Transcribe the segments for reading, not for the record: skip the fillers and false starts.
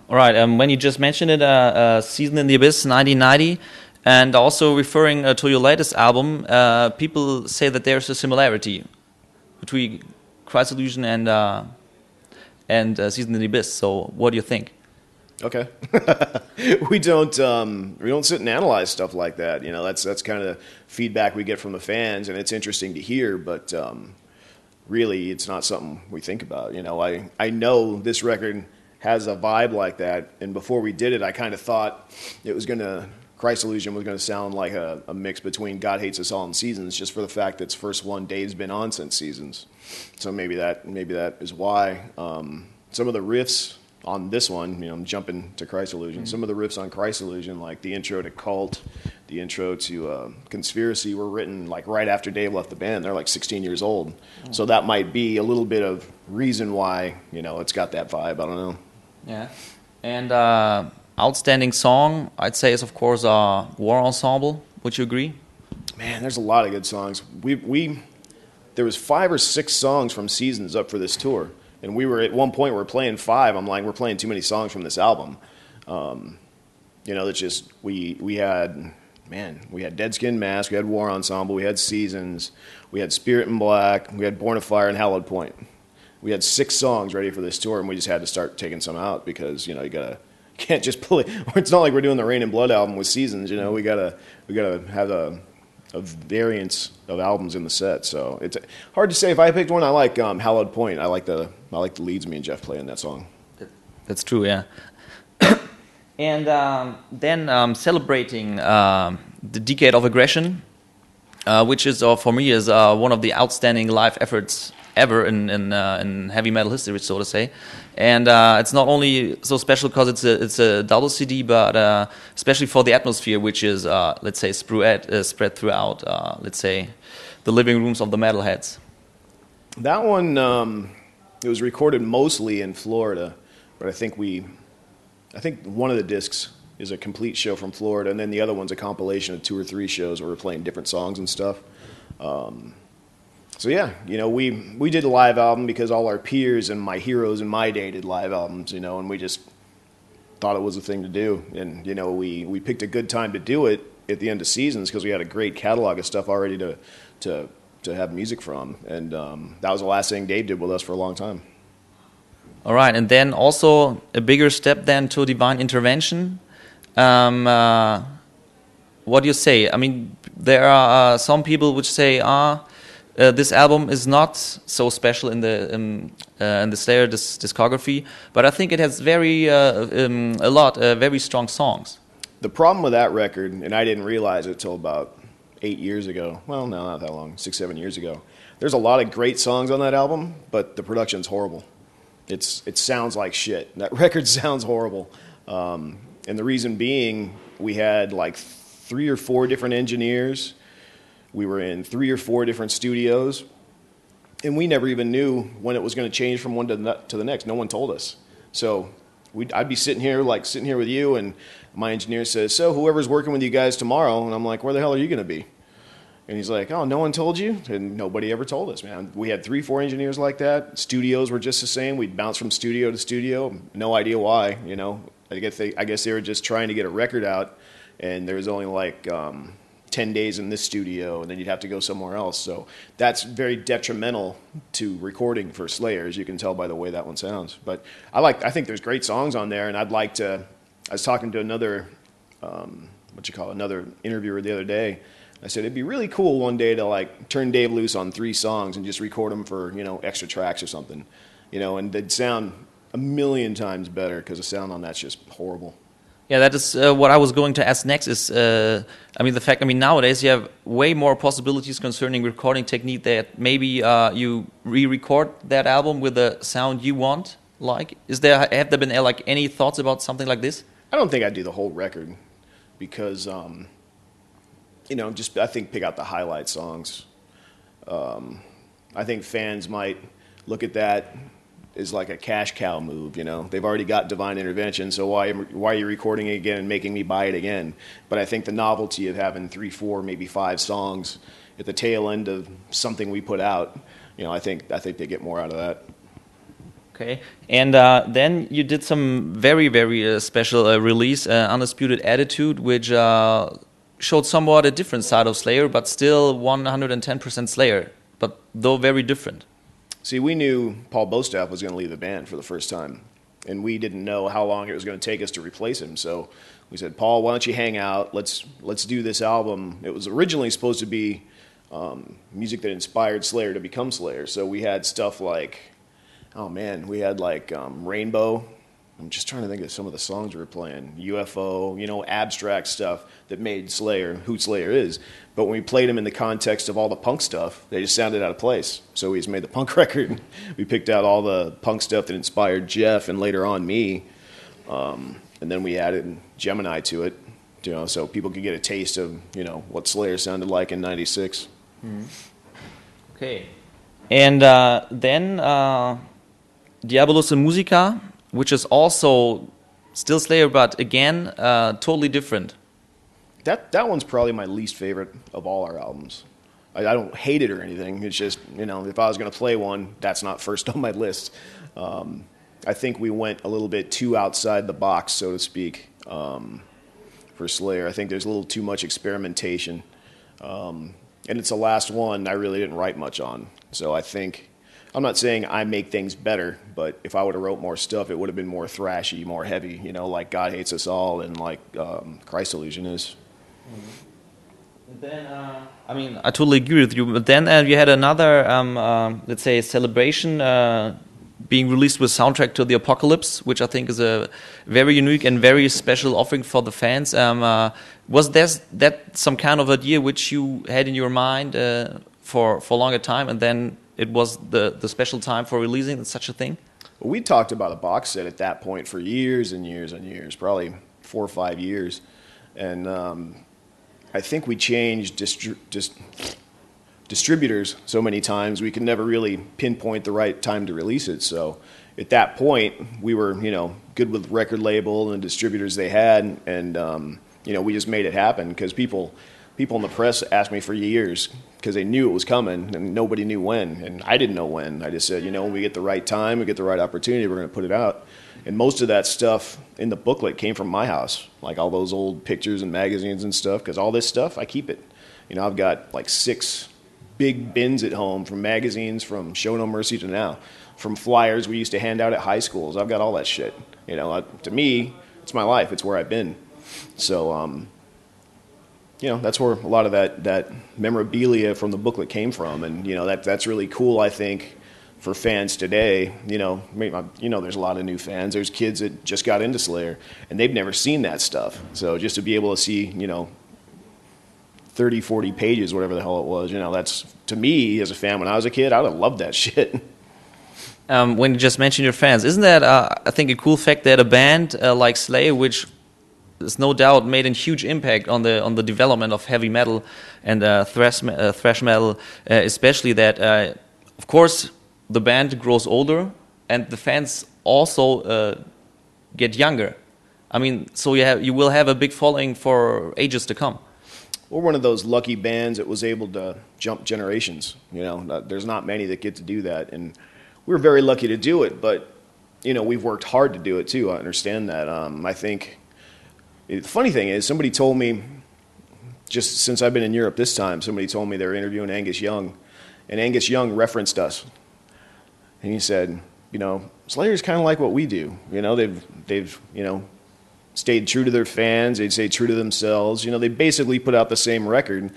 All right. When you just mentioned it, Season in the Abyss, 1990, and also referring to your latest album, people say that there's a similarity between Christ Illusion and Season in the Abyss. So, what do you think? Okay. we don't sit and analyze stuff like that. You know, that's kind of the feedback we get from the fans, and it's interesting to hear, but really it's not something we think about. You know, I know this record has a vibe like that, and before we did it, I kind of thought Christ Illusion was going to sound like a mix between God Hates Us All and Seasons, just for the fact that it's first one Dave's been on since Seasons. So maybe that is why. Some of the riffs on this one, you know, I'm jumping to Christ Illusion. Some of the riffs on Christ Illusion, like the intro to Cult, the intro to Conspiracy, were written like right after Dave left the band. They're like 16 years old. So that might be a little bit of reason why, you know, it's got that vibe. I don't know. Yeah. And outstanding song, I'd say, is of course War Ensemble. Would you agree? Man, there's a lot of good songs. There was 5 or 6 songs from Seasons up for this tour. And we were at one point we were playing 5. I'm like, we're playing too many songs from this album. You know, it's just we had Dead Skin Mask, we had War Ensemble, we had Seasons, we had Spirit in Black, we had Born of Fire, and Hallowed Point. We had 6 songs ready for this tour, and we just had to start taking some out because, you know, can't just play. It's not like we're doing the Rain and Blood album with Seasons. You know, we gotta have a variance of albums in the set. So it's hard to say. If I picked one, I like Hallowed Point. I like the leads me and Jeff play in that song. That's true, yeah. And then celebrating the Decade of Aggression, which is for me is one of the outstanding live efforts ever in heavy metal history, so to say. And it's not only so special because it's a double CD, but especially for the atmosphere, which is let's say spread throughout let's say the living rooms of the metalheads. That one it was recorded mostly in Florida, but I think one of the discs is a complete show from Florida, and then the other one's a compilation of 2 or 3 shows where we're playing different songs and stuff. So yeah, you know, we did a live album because all our peers and my heroes in my day did live albums, you know, and we just thought it was a thing to do. And, you know, we picked a good time to do it at the end of Seasons because we had a great catalog of stuff already to have music from. And that was the last thing Dave did with us for a long time. All right, and then also a bigger step then to Divine Intervention. What do you say? I mean, there are some people which say, this album is not so special in the Slayer discography, but I think it has very strong songs. The problem with that record, and I didn't realize it till about 8 years ago. Well, no, not that long, 6, 7 years ago. There's a lot of great songs on that album, but the production's horrible. It sounds like shit. That record sounds horrible, and the reason being, we had like 3 or 4 different engineers. We were in 3 or 4 different studios, and we never even knew when it was going to change from one to the next. No one told us. So I'd be sitting here with you, and my engineer says, "So whoever's working with you guys tomorrow," and I'm like, "Where the hell are you going to be?" And he's like, "Oh, no one told you?" And nobody ever told us, man. We had 3, 4 engineers like that. Studios were just the same. We'd bounce from studio to studio. No idea why, you know. I guess they were just trying to get a record out, and there was only like 10 days in this studio, and then you'd have to go somewhere else. So that's very detrimental to recording for Slayer, as you can tell by the way that one sounds. But I think there's great songs on there, and I was talking to another interviewer the other day. I said it'd be really cool one day to like turn Dave loose on 3 songs and just record them for, you know, extra tracks or something, you know, and they'd sound a million times better because the sound on that's just horrible. Yeah, that is what I was going to ask next is, nowadays you have way more possibilities concerning recording technique that maybe you re-record that album with the sound you want. Like, have there been like any thoughts about something like this? I don't think I'd do the whole record because, you know, I think pick out the highlight songs. I think fans might look at that is like a cash cow move, you know. They've already got Divine Intervention, so why are you recording it again and making me buy it again? But I think the novelty of having 3, 4, maybe 5 songs at the tail end of something we put out, you know, I think they get more out of that. Okay, and then you did some very, very special release, Undisputed Attitude, which showed somewhat a different side of Slayer, but still 110% Slayer, but though very different. See, we knew Paul Bostaff was going to leave the band for the first time, and we didn't know how long it was going to take us to replace him. So we said, Paul, why don't you hang out? Let's do this album. It was originally supposed to be music that inspired Slayer to become Slayer. So we had stuff like, oh man, we had like Rainbow. I'm just trying to think of some of the songs we were playing. UFO, abstract stuff that made Slayer who Slayer is. But when we played them in the context of all the punk stuff, they just sounded out of place. So we just made the punk record. We picked out all the punk stuff that inspired Jeff and later on me. And then we added Gemini to it, so people could get a taste of, what Slayer sounded like in '96. Mm-hmm. Okay. And then Diabolus in Musica, which is also still Slayer, but again, totally different. That one's probably my least favorite of all our albums. I don't hate it or anything. It's just, if I was going to play one, that's not first on my list. I think we went a little bit too outside the box, so to speak, for Slayer. I think there's a little too much experimentation. And it's the last one I really didn't write much on. So I think, I'm not saying I make things better, but if I would have wrote more stuff, it would have been more thrashy, more heavy, like God Hates Us All and like Christ Illusion is. Mm-hmm. Then, I totally agree with you. But then you had another, let's say, celebration being released with soundtrack to the Apocalypse, which I think is a very unique and very special offering for the fans. Was that some kind of idea which you had in your mind for a longer time, and then it was the special time for releasing such a thing? Well, we talked about a box set at that point for years and years and years, probably 4 or 5 years. And I think we changed distributors so many times we could never really pinpoint the right time to release it. So at that point, we were, good with record label and distributors they had, and we just made it happen because people in the press asked me for years because they knew it was coming and nobody knew when, and I didn't know when. I just said, when we get the right time, we get the right opportunity, we're going to put it out. And most of that stuff in the booklet came from my house, like all those old pictures and magazines and stuff, because all this stuff, I keep it. I've got like 6 big bins at home from magazines from Show No Mercy to now, from flyers we used to hand out at high schools. I've got all that shit. To me, it's my life. It's where I've been. So, that's where a lot of that memorabilia from the booklet came from. And, that's really cool, I think, for fans today. There's a lot of new fans. There's kids that just got into Slayer, and they've never seen that stuff. So just to be able to see, 30, 40 pages, whatever the hell it was, that's, to me, as a fan, when I was a kid, I would have loved that shit. When you just mentioned your fans, isn't that, I think, a cool fact that a band like Slayer, which is no doubt made a huge impact on the development of heavy metal and thrash metal, especially that, of course, the band grows older and the fans also get younger. So you will have a big following for ages to come. We're one of those lucky bands that was able to jump generations. There's not many that get to do that, and we're very lucky to do it. But we've worked hard to do it too. I understand that. I think the funny thing is, somebody told me just since I've been in Europe this time, somebody told me they were interviewing Angus Young, and Angus Young referenced us, and he said, Slayer's kind of like what we do. They've stayed true to their fans. They'd stay true to themselves. They basically put out the same record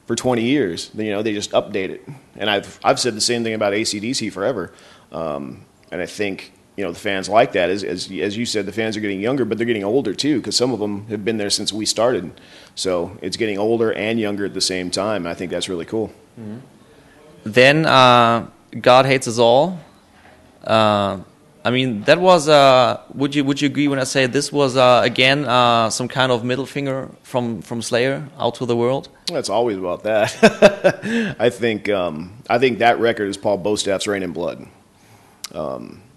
for 20 years. They just update it. And I've said the same thing about AC/DC forever. And I think, the fans like that. As you said, the fans are getting younger, but they're getting older too, because some of them have been there since we started. So it's getting older and younger at the same time. I think that's really cool. Mm-hmm. Then God Hates Us All. That was. Would you agree when I say this was again some kind of middle finger from Slayer out to the world? It's always about that. I think that record is Paul Bostaff's Rain and Blood.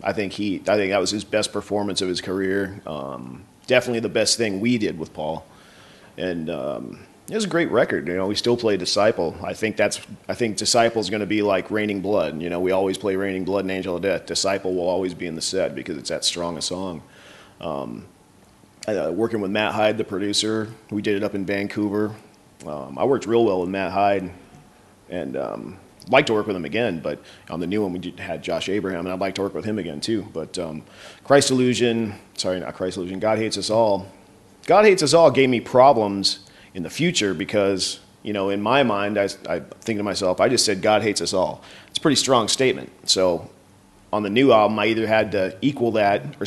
I think that was his best performance of his career. Definitely the best thing we did with Paul, and It was a great record. You know, we still play Disciple. I think Disciple is going to be like Raining Blood. You know, we always play Raining Blood and Angel of Death. Disciple will always be in the set because it's that strong a song. Working with Matt Hyde, the producer, we did it up in Vancouver. I worked real well with Matt Hyde, and I'd like to work with him again. But on the new one, we had Josh Abraham, and I'd like to work with him again too. But Christ Illusion, sorry, not Christ Illusion, God Hates Us All. God Hates Us All gave me problems in the future because, you know, in my mind, I think to myself, I just said God hates us all. It's a pretty strong statement. So on the new album, I either had to equal that or